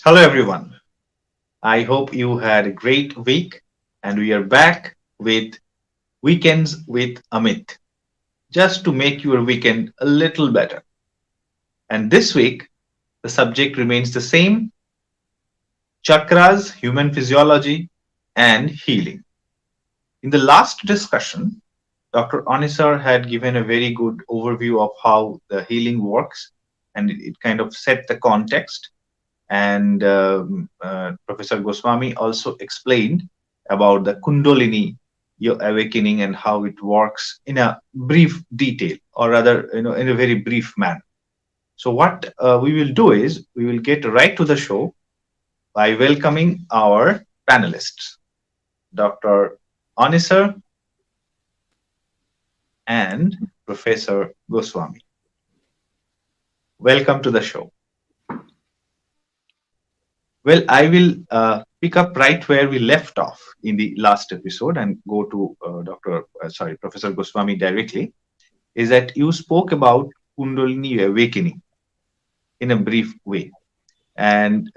Hello, everyone. I hope you had a great week, and we are back with Weekends with Amit, just to make your weekend a little better. And this week, the subject remains the same: chakras, human physiology, and healing. In the last discussion, Dr. Anisar had given a very good overview of how the healing works, and it kind of set the context. And Professor Goswami also explained about the Kundalini, your awakening, and how it works in a brief detail, or rather, in a very brief manner. So, what we will do is we will get right to the show by welcoming our panelists, Dr. Anisar and Professor Goswami. Welcome to the show. Well, I will pick up right where we left off in the last episode and go to Professor Goswami directly. Is that you spoke about Kundalini awakening in a brief way, and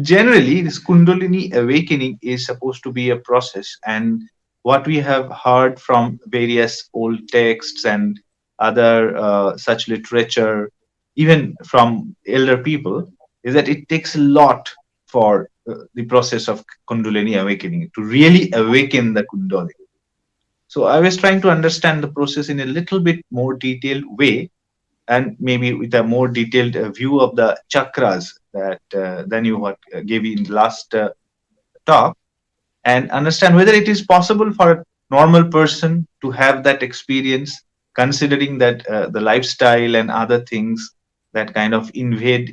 generally, this Kundalini awakening is supposed to be a process, and what we have heard from various old texts and other such literature, even from elder people, is that it takes a lot for the process of Kundalini awakening to really awaken the Kundalini. So I was trying to understand the process in a little bit more detailed way, and maybe with a more detailed view of the chakras that than you what gave in the last talk, and understand whether it is possible for a normal person to have that experience, considering that the lifestyle and other things that kind of invade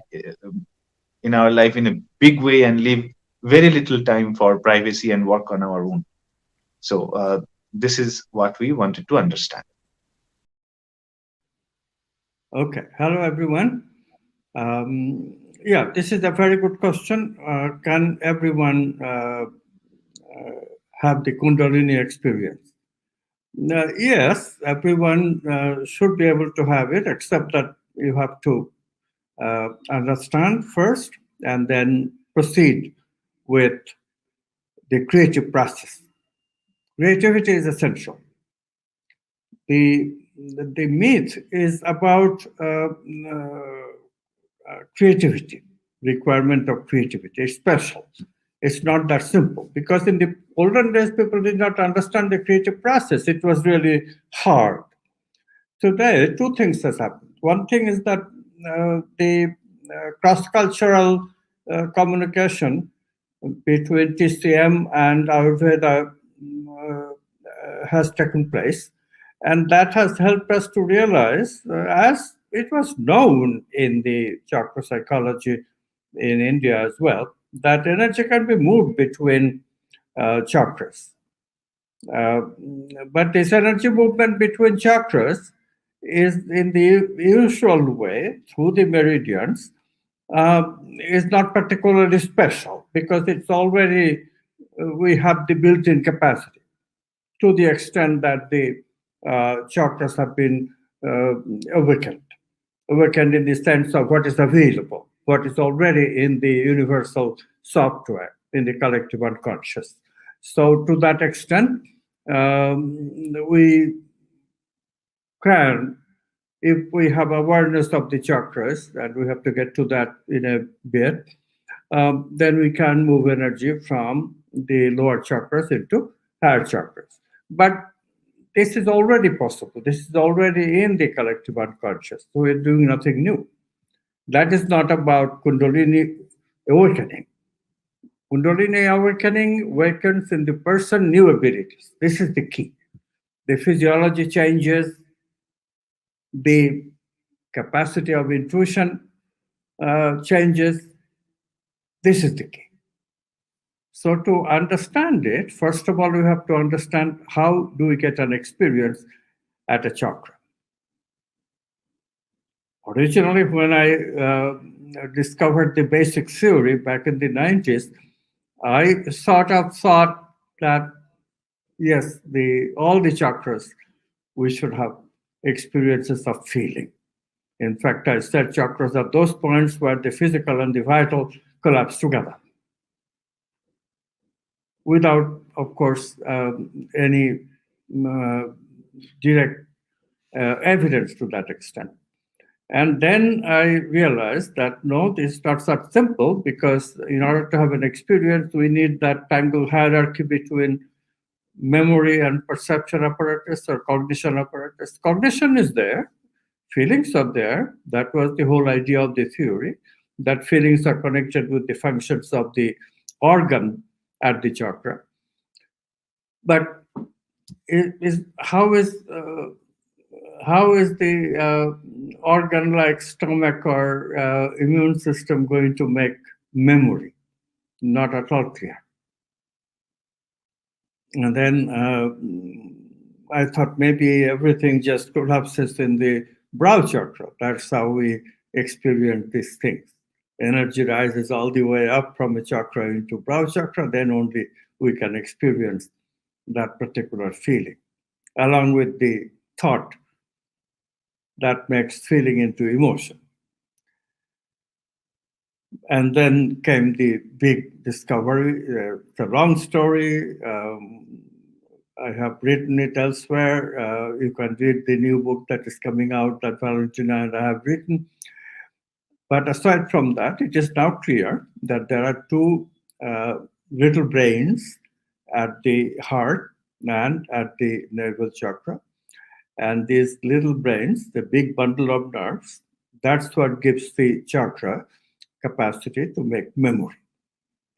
in our life in a big way and leave very little time for privacy and work on our own. So this is what we wanted to understand. Okay. Hello, everyone. Yeah, this is a very good question. Can everyone have the Kundalini experience? Yes, everyone should be able to have it, except that you have to understand first and then proceed with the creative process. Creativity is essential. The, the myth is about creativity, requirement of creativity. It's special. It's not that simple because in the olden days, people did not understand the creative process. It was really hard. Today, two things has happened. One thing is that the cross-cultural communication between TCM and Ayurveda has taken place, and that has helped us to realize, as it was known in the chakra psychology in India as well, that energy can be moved between chakras. Uh, but this energy movement between chakras is in the usual way through the meridians, is not particularly special because it's already, we have the built-in capacity to the extent that the chakras have been awakened. Awakened in the sense of what is available, what is already in the universal software, in the collective unconscious. So, to that extent, we can, if we have awareness of the chakras, and we have to get to that in a bit, then we can move energy from the lower chakras into higher chakras. But this is already possible. This is already in the collective unconscious. So we're doing nothing new. That is not about Kundalini awakening. Kundalini awakening awakens in the person new abilities. This is the key. The physiology changes, the capacity of intuition changes. This is the key. So to understand it, first of all, we have to understand how do we get an experience at a chakra. Originally, when I discovered the basic theory back in the 90s, I sort of thought that, yes, all the chakras, we should have experiences of feeling. In fact, I said chakras are those points where the physical and the vital collapse together without, of course, any uh, direct evidence to that extent. And then I realized that no, it's not that simple, because in order to have an experience, we need that tangled hierarchy between memory and perception apparatus or cognition apparatus. Cognition is there, feelings are there. That was the whole idea of the theory, that feelings are connected with the functions of the organ at the chakra. But how is the organ like stomach or immune system going to make memory? Not at all clear. And then I thought maybe everything just collapses in the brow chakra. That's how we experience these things. Energy rises all the way up from a chakra into brow chakra, then only we can experience that particular feeling, along with the thought that makes feeling into emotion. And then came the big discovery. It's a long story. I have written it elsewhere. You can read the new book that is coming out that Valentina and I have written. But aside from that, it is now clear that there are two little brains at the heart and at the navel chakra. And these little brains, the big bundle of nerves, that's what gives the chakra capacity to make memory.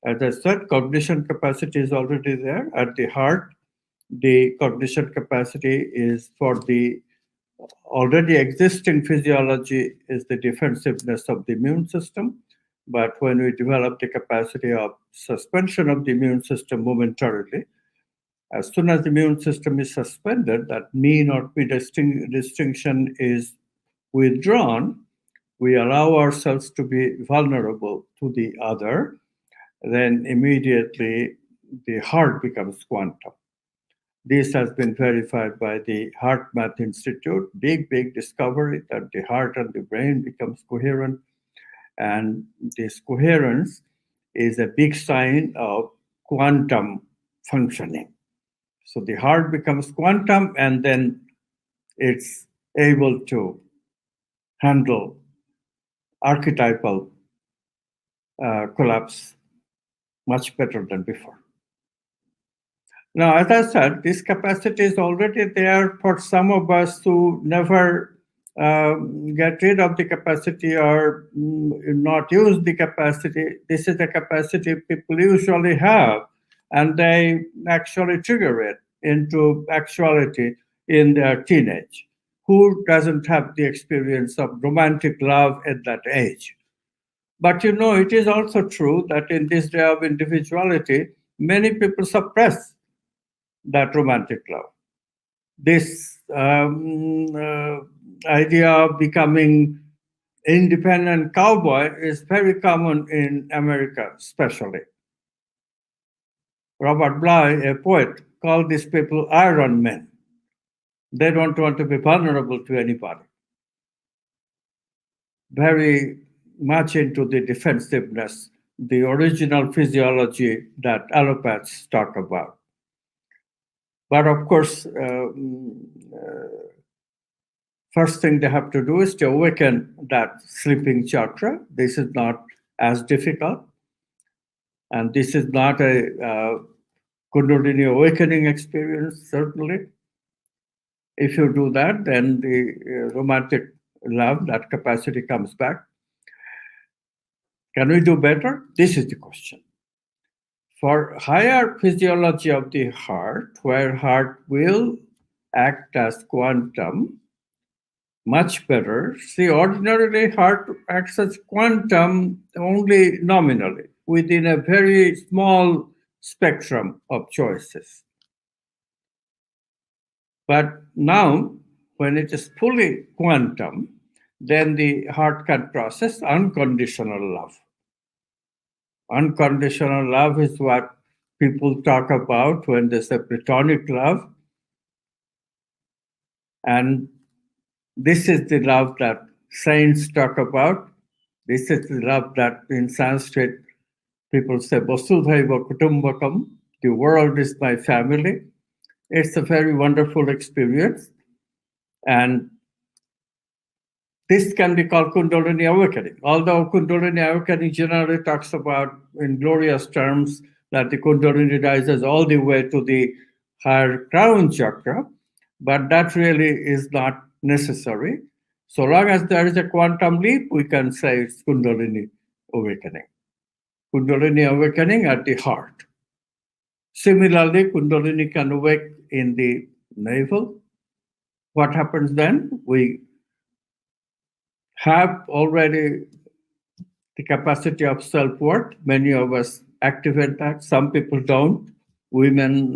As I said, cognition capacity is already there. At the heart, the cognition capacity is for the already existing physiology, is the defensiveness of the immune system. But when we develop the capacity of suspension of the immune system momentarily, as soon as the immune system is suspended, that me not me distinction is withdrawn, we allow ourselves to be vulnerable to the other, then immediately the heart becomes quantum. This has been verified by the Heart Math Institute. Big discovery that the heart and the brain becomes coherent. And this coherence is a big sign of quantum functioning. So the heart becomes quantum, and then it's able to handle archetypal collapse much better than before. Now, as I said, this capacity is already there for some of us who never get rid of the capacity or not use the capacity. This is the capacity people usually have, and they actually trigger it into actuality in their teenage. Who doesn't have the experience of romantic love at that age? But it is also true that in this day of individuality, many people suppress that romantic love. This idea of becoming independent cowboy is very common in America, especially. Robert Bly, a poet, called these people Iron Men. They don't want to be vulnerable to anybody. Very much into the defensiveness, the original physiology that allopaths talk about. But of course, first thing they have to do is to awaken that sleeping chakra. This is not as difficult. And this is not a Kundalini awakening experience, certainly. If you do that, then the romantic love, that capacity comes back. Can we do better? This is the question. For higher physiology of the heart, where heart will act as quantum, much better. See, ordinarily, heart acts as quantum only nominally, within a very small spectrum of choices. But now, when it is fully quantum, then the heart can process unconditional love. Unconditional love is what people talk about when they say platonic love. And this is the love that saints talk about. This is the love that in Sanskrit People say, Vasudhaiva Kutumbakam, the world is my family. It's a very wonderful experience. And this can be called Kundalini awakening. Although Kundalini awakening generally talks about, in glorious terms, that the Kundalini rises all the way to the higher crown chakra, but that really is not necessary. So long as there is a quantum leap, we can say it's Kundalini awakening. Kundalini awakening at the heart. Similarly, Kundalini can awake in the navel. What happens then? We have already the capacity of self-worth. Many of us activate that. Some people don't. Women,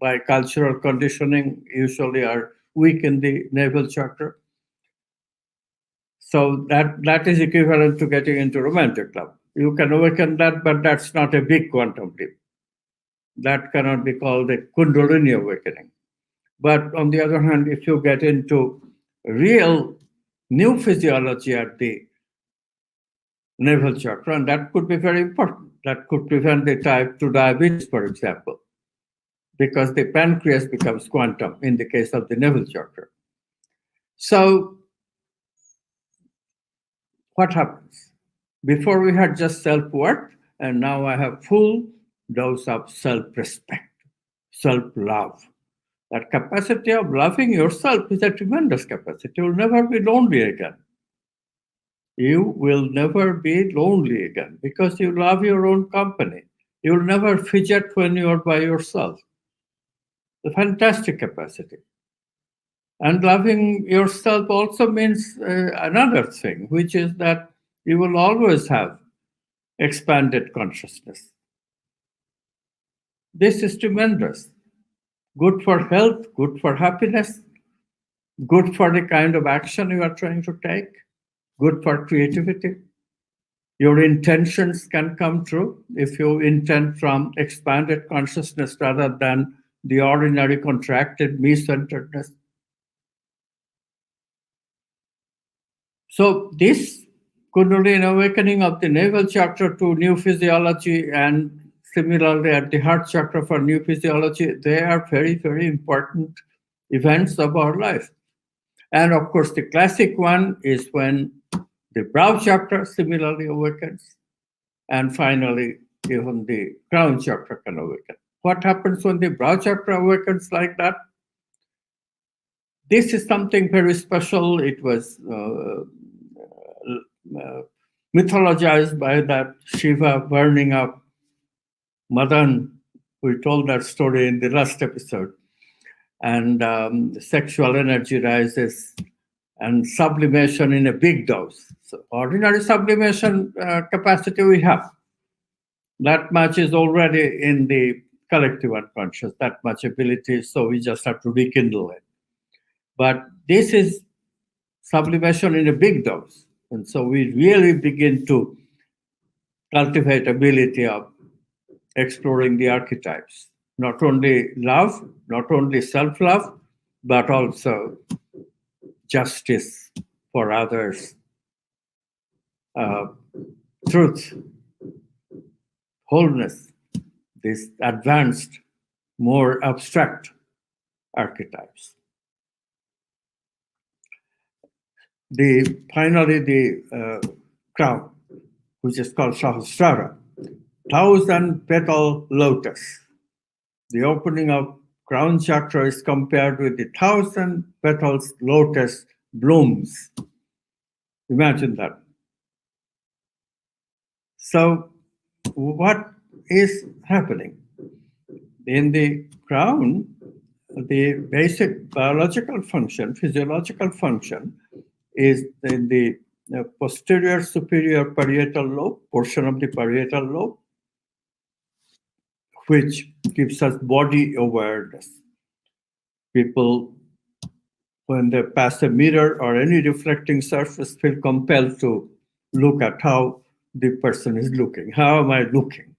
by cultural conditioning, usually are weak in the navel chakra. So that is equivalent to getting into romantic love. You can awaken that, but that's not a big quantum leap. That cannot be called a Kundalini awakening. But on the other hand, if you get into real new physiology at the navel chakra, and that could be very important. That could prevent the type 2 diabetes, for example, because the pancreas becomes quantum in the case of the navel chakra. So what happens? Before we had just self-worth, and now I have full dose of self-respect, self-love. That capacity of loving yourself is a tremendous capacity. You will never be lonely again. You will never be lonely again because you love your own company. You will never fidget when you are by yourself. A fantastic capacity. And loving yourself also means another thing, which is that you will always have expanded consciousness. This is tremendous. Good for health, good for happiness, good for the kind of action you are trying to take, good for creativity. Your intentions can come true if you intend from expanded consciousness rather than the ordinary contracted me-centeredness. So this Kundalini awakening of the navel chakra to new physiology and similarly at the heart chakra for new physiology, they are very, very important events of our life. And of course, the classic one is when the brow chakra similarly awakens. And finally, even the crown chakra can awaken. What happens when the brow chakra awakens like that? This is something very special. It was mythologized by that Shiva burning up Madan. We told that story in the last episode. And the sexual energy rises and sublimation in a big dose. So ordinary sublimation capacity we have. That much is already in the collective unconscious, that much ability, so we just have to rekindle it. But this is sublimation in a big dose. And so we really begin to cultivate ability of exploring the archetypes. Not only love, not only self-love, but also justice for others, truth, wholeness, these advanced, more abstract archetypes. Finally, the crown, which is called Sahasrara, 1,000-petal lotus. The opening of crown chakra is compared with the 1,000 petals lotus blooms. Imagine that. So what is happening? In the crown, the basic biological function, physiological function, is in the posterior superior parietal lobe, portion of the parietal lobe, which gives us body awareness. People, when they pass a mirror or any reflecting surface, feel compelled to look at how the person is looking. How am I looking?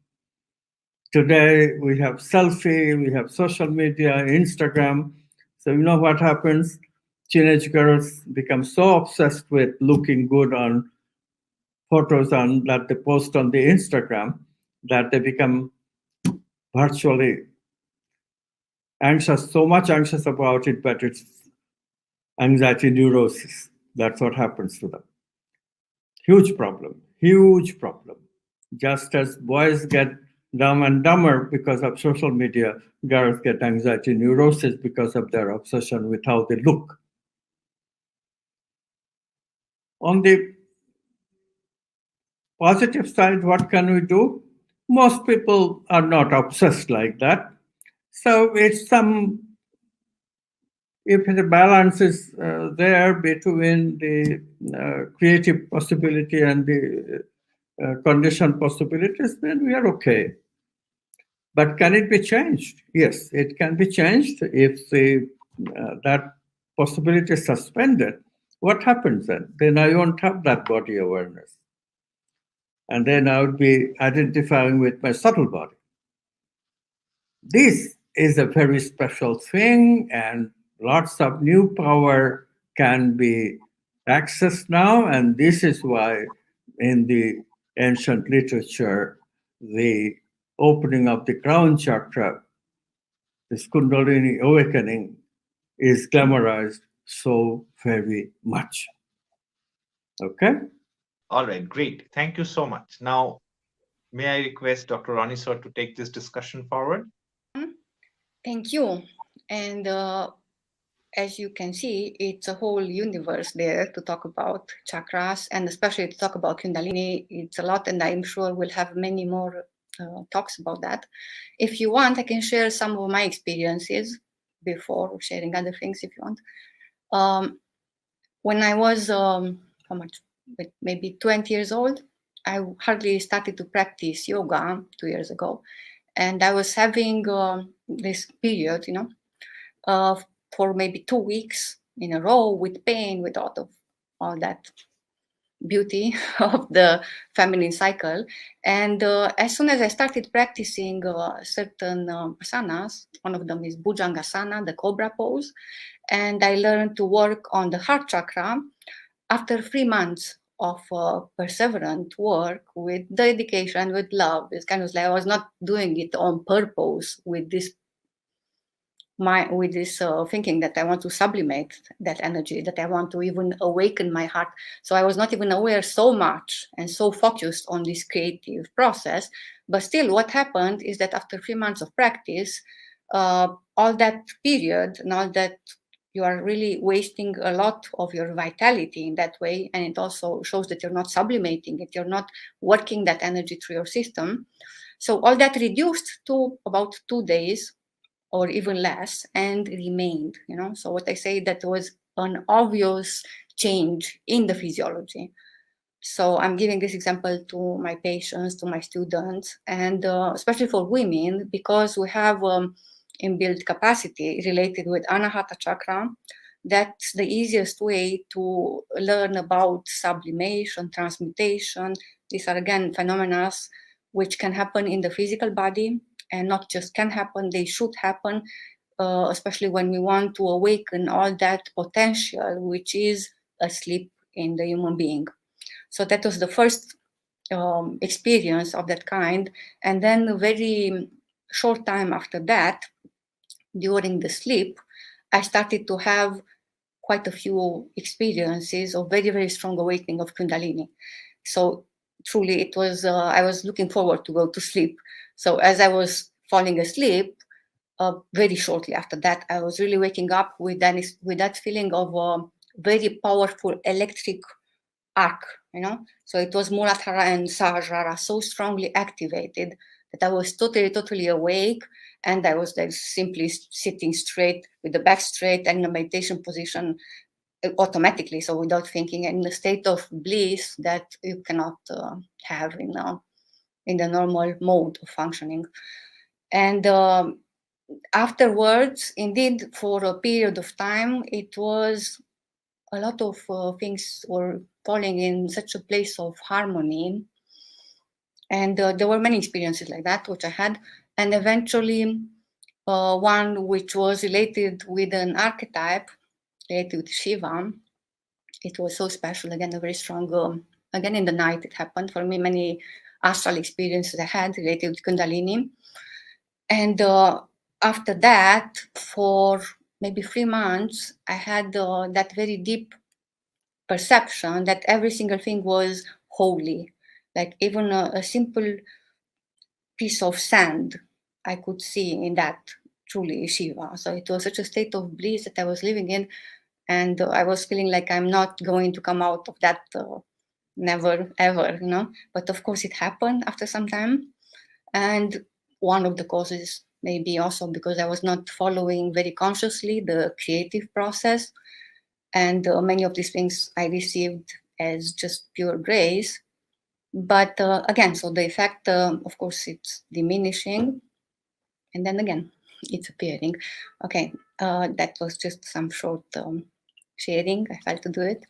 Today, we have selfie, we have social media, Instagram. So you know what happens? Teenage girls become so obsessed with looking good on photos that they post on the Instagram that they become virtually anxious, so much anxious about it, but it's anxiety neurosis. That's what happens to them. Huge problem, huge problem. Just as boys get dumb and dumber because of social media, girls get anxiety neurosis because of their obsession with how they look. On the positive side, what can we do? Most people are not obsessed like that. So it's some, if the balance is there between the creative possibility and the conditioned possibilities, then we are okay. But can it be changed? Yes, it can be changed if that possibility is suspended. What happens then? Then I won't have that body awareness. And then I would be identifying with my subtle body. This is a very special thing, and lots of new power can be accessed now. And this is why, in the ancient literature, the opening of the crown chakra, this Kundalini awakening, is glamorized so very much. Okay? All right, great. Thank you so much. Now, may I request Dr. Ronnie sir to take this discussion forward? Thank you. And as you can see, it's a whole universe there to talk about chakras, and especially to talk about Kundalini. It's a lot, and I'm sure we'll have many more talks about that. If you want, I can share some of my experiences before sharing other things if you want. When I was, how much, maybe 20 years old, I hardly started to practice yoga 2 years ago. And I was having this period, for maybe 2 weeks in a row with pain, with all that beauty of the feminine cycle. And as soon as I started practicing certain asanas, one of them is Bhujangasana, the cobra pose, and I learned to work on the heart chakra. After 3 months of perseverant work with dedication, with love, it's kind of like I was not doing it on purpose with this thinking that I want to sublimate that energy, that I want to even awaken my heart. So I was not even aware so much and so focused on this creative process. But still, what happened is that after 3 months of practice, all that period, and all that, you are really wasting a lot of your vitality in that way. And it also shows that you're not sublimating it, you're not working that energy through your system. So all that reduced to about 2 days or even less, and remained, So what I say, that was an obvious change in the physiology. So I'm giving this example to my patients, to my students, and especially for women, because we have inbuilt capacity related with Anahata chakra. That's the easiest way to learn about sublimation, transmutation. These are, again, phenomena which can happen in the physical body, and not just can happen, they should happen, especially when we want to awaken all that potential which is asleep in the human being. So that was the first experience of that kind. And then a very short time after that, during the sleep, I started to have quite a few experiences of very, very strong awakening of Kundalini. So truly it was, I was looking forward to go to sleep. So as I was falling asleep, very shortly after that, I was really waking up with that feeling of a very powerful electric arc, So it was Muladhara and Sahasrara so strongly activated that I was totally awake, and I was like simply sitting straight with the back straight and in a meditation position automatically, so without thinking, in a state of bliss that you cannot have in the normal mode of functioning. And afterwards, indeed, for a period of time, it was a lot of things were falling in such a place of harmony. And there were many experiences like that, which I had. And eventually, one which was related with an archetype, related with Shiva. It was so special. Again, a very strong, again, in the night it happened for me. Many astral experiences I had related to Kundalini. And after that, for maybe 3 months, I had that very deep perception that every single thing was holy. Like even a simple piece of sand I could see in that truly Shiva. So it was such a state of bliss that I was living in. And I was feeling like I'm not going to come out of that never, ever, But of course it happened after some time. And one of the causes may be also because I was not following very consciously the creative process. And many of these things I received as just pure grace. But again, so the effect, of course, it's diminishing. And then again, it's appearing. Okay, that was just some short sharing. I felt to do it.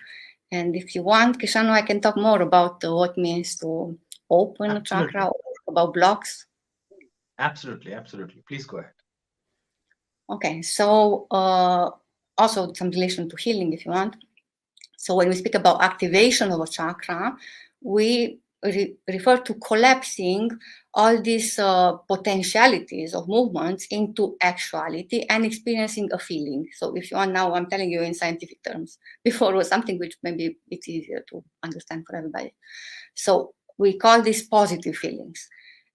And if you want, Kishano, I can talk more about what it means to open a chakra, or about blocks. Absolutely. Please go ahead. Okay, so also some relation to healing, if you want. So when we speak about activation of a chakra, we refer to collapsing all these potentialities of movements into actuality and experiencing a feeling. So if you want, now I'm telling you in scientific terms. Before was something which maybe it's easier to understand for everybody. So we call these positive feelings.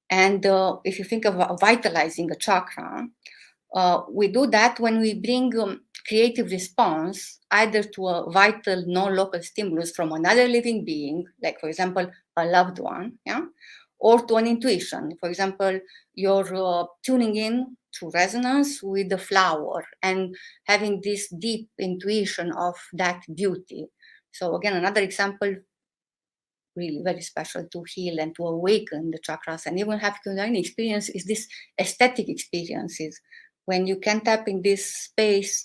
And if you think of vitalizing a chakra, we do that when we bring creative response either to a vital non-local stimulus from another living being, like for example, a loved one, or to an intuition. For example, you're tuning in to resonance with the flower and having this deep intuition of that beauty. So again, another example, really very special to heal and to awaken the chakras and even have Kundalini experience is this aesthetic experiences when you can tap in this space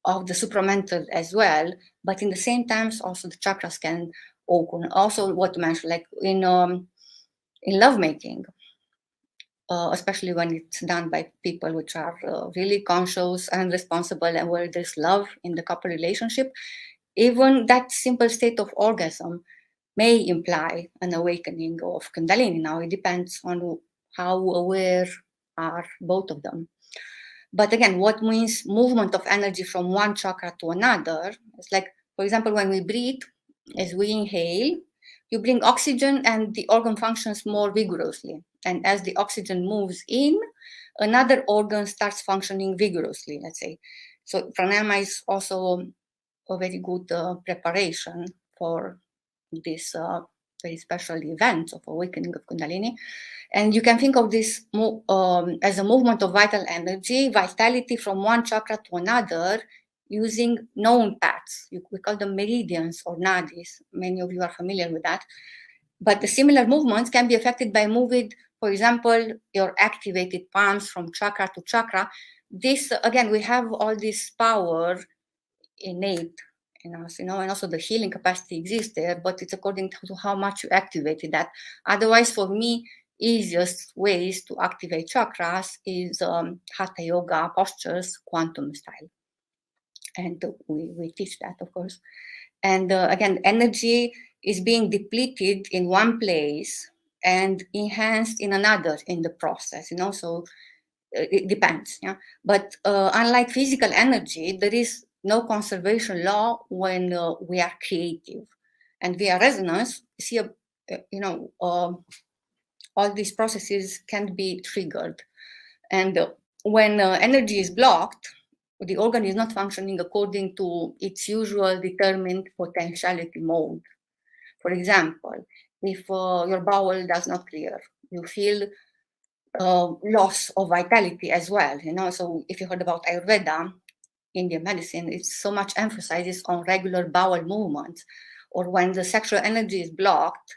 of the supramental as well, but in the same times also the chakras can open. Also what to mention, like in lovemaking, especially when it's done by people which are really conscious and responsible and where there's love in the couple relationship, even that simple state of orgasm may imply an awakening of Kundalini. Now it depends on how aware are both of them. But again, what means movement of energy from one chakra to another? It's like, for example, when we breathe, as we inhale, you bring oxygen and the organ functions more vigorously. And as the oxygen moves in, another organ starts functioning vigorously, let's say. So pranayama is also a very good preparation for this very special event of awakening of Kundalini. And you can think of this as a movement of vital energy, vitality from one chakra to another using known paths. We call them meridians or nadis. Many of you are familiar with that. But the similar movements can be affected by moving, for example, your activated palms from chakra to chakra. This, again, we have all this power innate in us, and also the healing capacity exists there, but it's according to how much you activated that. Otherwise, for me, easiest ways to activate chakras is hatha yoga postures, quantum style. And we teach that, of course. And again, energy is being depleted in one place and enhanced in another in the process, so it depends. But unlike physical energy, there is no conservation law when we are creative. And via resonance, you see, all these processes can be triggered. And when energy is blocked, the organ is not functioning according to its usual determined potentiality mode. For example, if your bowel does not clear, you feel loss of vitality as well. So if you heard about Ayurveda, Indian medicine, it's so much emphasis on regular bowel movements. Or when the sexual energy is blocked,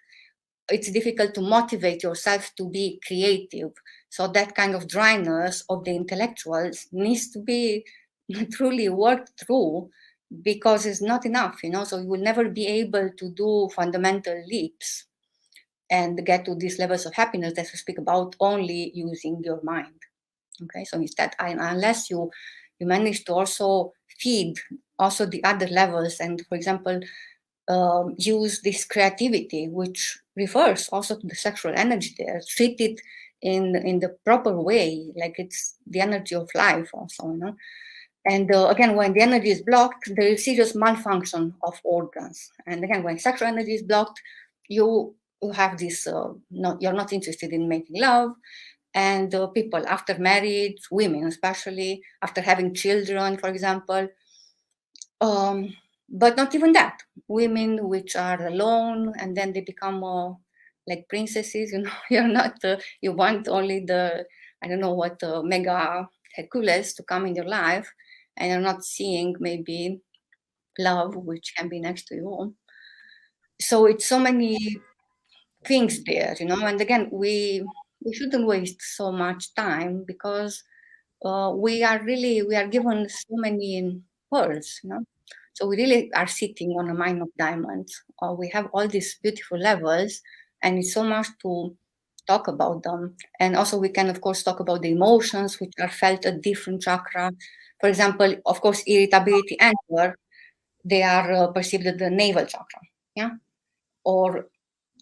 it's difficult to motivate yourself to be creative. So that kind of dryness of the intellectuals needs to be truly worked through, because it's not enough, so you will never be able to do fundamental leaps and get to these levels of happiness that we speak about only using your mind. Okay, so instead, unless you manage to also feed also the other levels and, for example, use this creativity, which refers also to the sexual energy there. Treat it in the proper way, like it's the energy of life also, you know. And again, when the energy is blocked, there is serious malfunction of organs. And again, when sexual energy is blocked, you have this, you're not interested in making love. And people after marriage, women especially, after having children, for example, but not even that. Women which are alone and then they become like princesses, you know, you're not, you want only the, I don't know what, mega Hercules to come in your life, and you're not seeing maybe love which can be next to you. So it's so many things there, you know, and again, we shouldn't waste so much time because we are given so many pearls, you know. So we really are sitting on a mine of diamonds. We have all these beautiful levels, and it's so much to talk about them. And also, we can, of course, talk about the emotions which are felt at different chakra. For example, of course, irritability and anger, they are perceived at the navel chakra. Yeah. Or,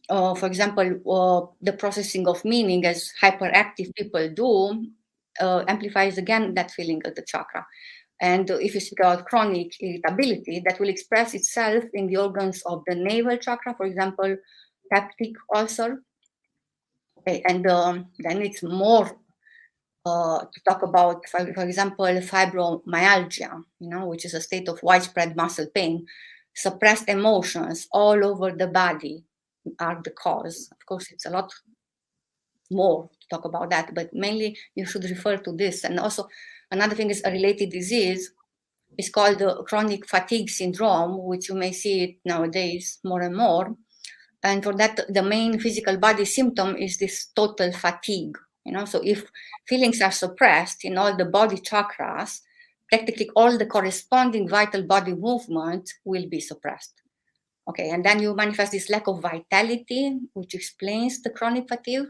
for example, the processing of meaning, as hyperactive people do, amplifies again that feeling at the chakra. And if you speak about chronic irritability, that will express itself in the organs of the navel chakra, for example, peptic ulcer. Okay, and then it's more to talk about, for example, fibromyalgia, you know, which is a state of widespread muscle pain. Suppressed emotions all over the body are the cause. Of course, it's a lot more to talk about that, but mainly you should refer to this. And also, another thing is a related disease. It's called the chronic fatigue syndrome, which you may see it nowadays more and more. And for that, the main physical body symptom is this total fatigue. You know, so if feelings are suppressed in all the body chakras, practically all the corresponding vital body movement will be suppressed. Okay, and then you manifest this lack of vitality, which explains the chronic fatigue.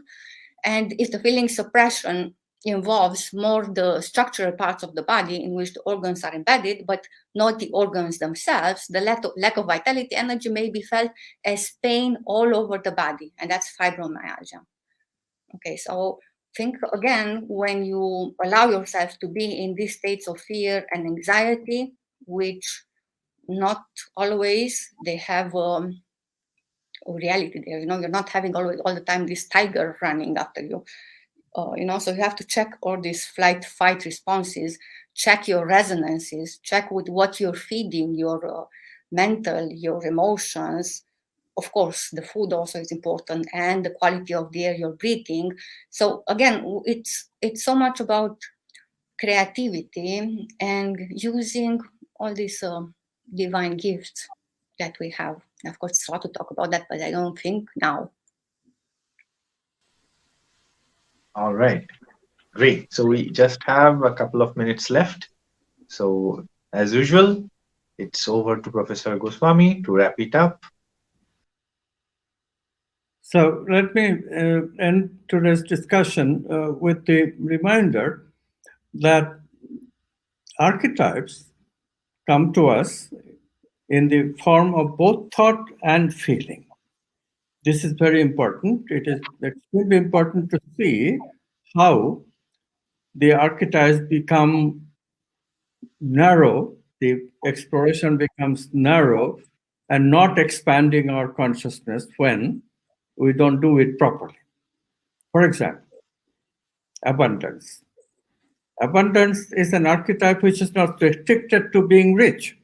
And if the feeling suppression involves more the structural parts of the body in which the organs are embedded, but not the organs themselves, the lack of vitality energy may be felt as pain all over the body, and that's fibromyalgia. Okay, so think again, when you allow yourself to be in these states of fear and anxiety, which not always they have reality there. You know, you're not having always all the time this tiger running after you. You know, so you have to check all these flight fight responses, check your resonances, check with what you're feeding your mental, your emotions. Of course, the food also is important, and the quality of the air you're breathing. So again, it's so much about creativity and using all these divine gifts that we have. Of course, it's hard to talk about that, but I don't think now. All right. Great. So we just have a couple of minutes left. So, as usual, it's over to Professor Goswami to wrap it up. So let me end today's discussion with the reminder that archetypes come to us in the form of both thought and feeling. This is very important. It is extremely important to see how the archetypes become narrow, the exploration becomes narrow and not expanding our consciousness when we don't do it properly. For example, abundance. Abundance is an archetype which is not restricted to being rich.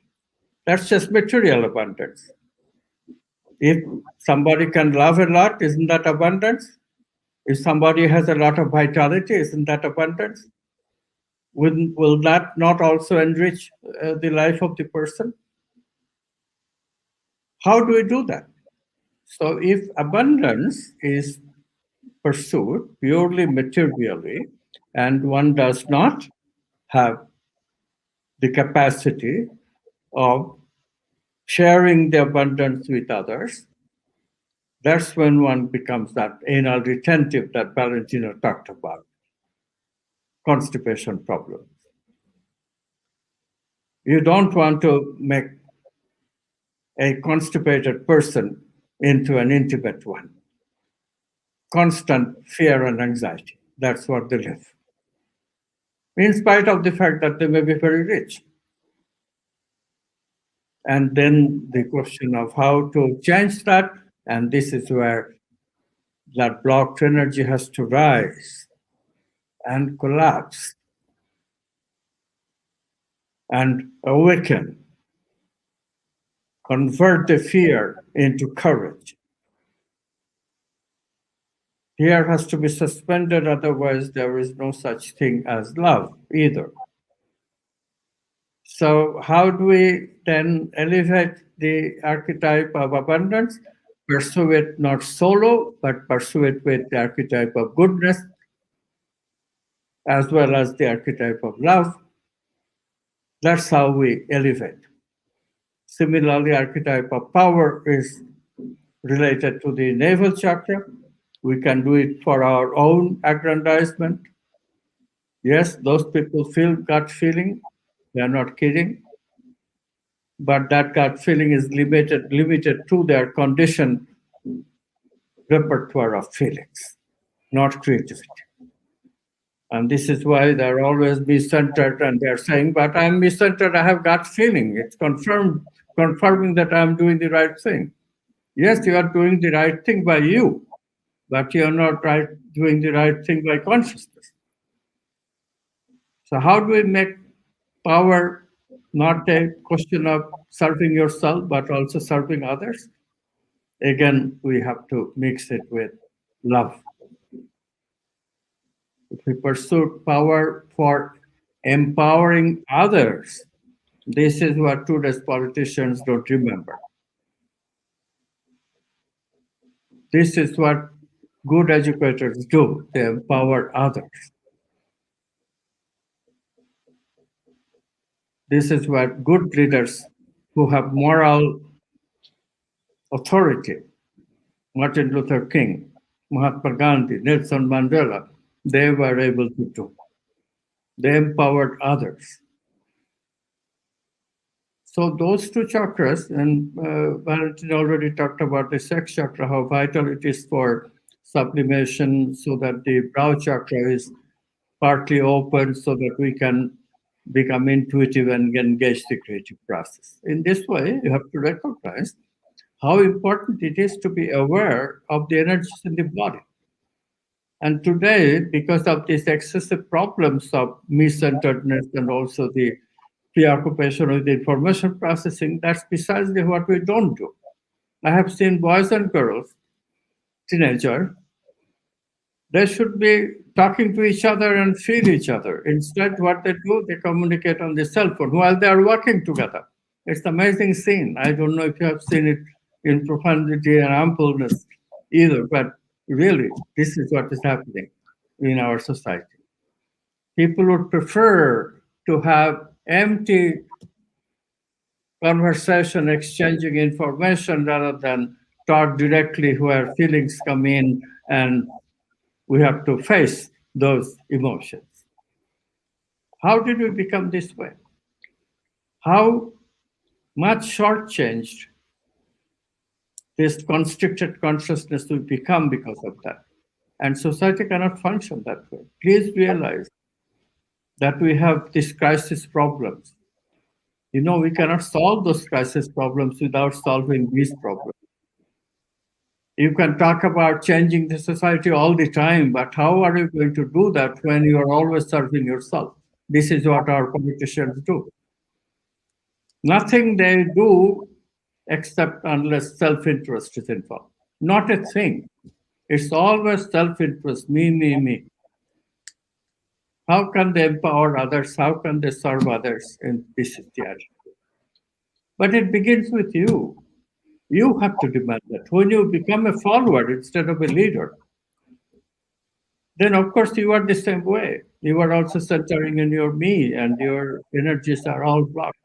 That's just material abundance. If somebody can love a lot, isn't that abundance? If somebody has a lot of vitality, isn't that abundance? Will that not also enrich the life of the person? How do we do that? So if abundance is pursued purely materially, and one does not have the capacity of sharing the abundance with others, that's when one becomes that anal retentive that Valentino talked about, constipation problems. You don't want to make a constipated person into an intimate one. constant fear and anxiety. That's what they live. In spite of the fact that they may be very rich. And then the question of how to change that, and this is where that blocked energy has to rise and collapse and awaken, convert the fear into courage. Fear has to be suspended, otherwise, there is no such thing as love either. So, how do we then elevate the archetype of abundance? Pursue it not solo, but pursue it with the archetype of goodness, as well as the archetype of love. That's how we elevate. Similarly, archetype of power is related to the navel chakra. We can do it for our own aggrandizement. Yes, those people feel gut feeling. They are not kidding. But that gut feeling is limited to their conditioned repertoire of feelings, not creativity. And this is why they're always me-centered, and they're saying, but I'm me-centered, I have gut feeling. It's confirming that I'm doing the right thing. Yes, you are doing the right thing by you, but you're not doing the right thing by consciousness. So how do we make power not a question of serving yourself, but also serving others? Again, we have to mix it with love. If we pursue power for empowering others, this is what today's politicians don't remember. This is what good educators do. They empower others. This is what good leaders who have moral authority, Martin Luther King, Mahatma Gandhi, Nelson Mandela, they were able to do. They empowered others. So those two chakras, and Valentin already talked about the sex chakra, how vital it is for sublimation so that the brow chakra is partly open so that we can become intuitive and engage the creative process. In this way, you have to recognize how important it is to be aware of the energies in the body. And today, because of these excessive problems of me-centeredness and also the preoccupation with information processing, that's precisely what we don't do. I have seen boys and girls, teenagers, they should be talking to each other and feel each other. Instead, what they do, they communicate on the cell phone while they are working together. It's an amazing scene. I don't know if you have seen it in profundity and ampleness either, but really, this is what is happening in our society. People would prefer to have empty conversation, exchanging information rather than talk directly where feelings come in and we have to face those emotions. How did we become this way? How much shortchanged this constricted consciousness will become because of that? And society cannot function that way. Please realize that we have these crisis problems. You know, we cannot solve those crisis problems without solving these problems. You can talk about changing the society all the time, but how are you going to do that when you are always serving yourself? This is what our politicians do. Nothing they do except unless self-interest is involved. Not a thing. It's always self-interest, me, me, me. How can they empower others? How can they serve others? And this is the attitude. But it begins with you. You have to demand that. When you become a follower instead of a leader, then of course you are the same way. You are also centering in your me and your energies are all blocked.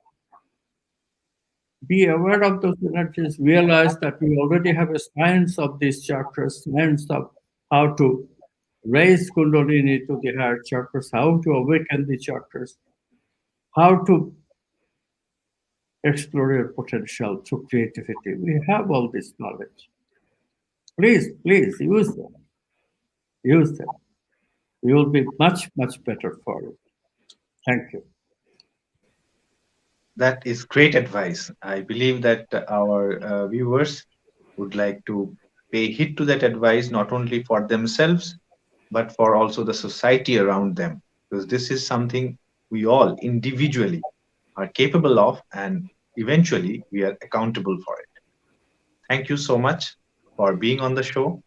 Be aware of those energies, realize that we already have a science of these chakras, science of how to raise Kundalini to the higher chakras, how to awaken the chakras, how to explore your potential through creativity. We have all this knowledge. Please use them. Use them. You will be much, much better for it. Thank you. That is great advice. I believe that our viewers would like to pay heed to that advice, not only for themselves, but for also the society around them, because this is something we all individually are capable of, and eventually we are accountable for it. Thank you so much for being on the show,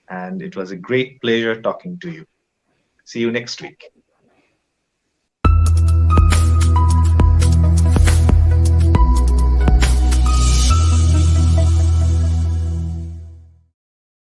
and it was a great pleasure talking to you. See you next week.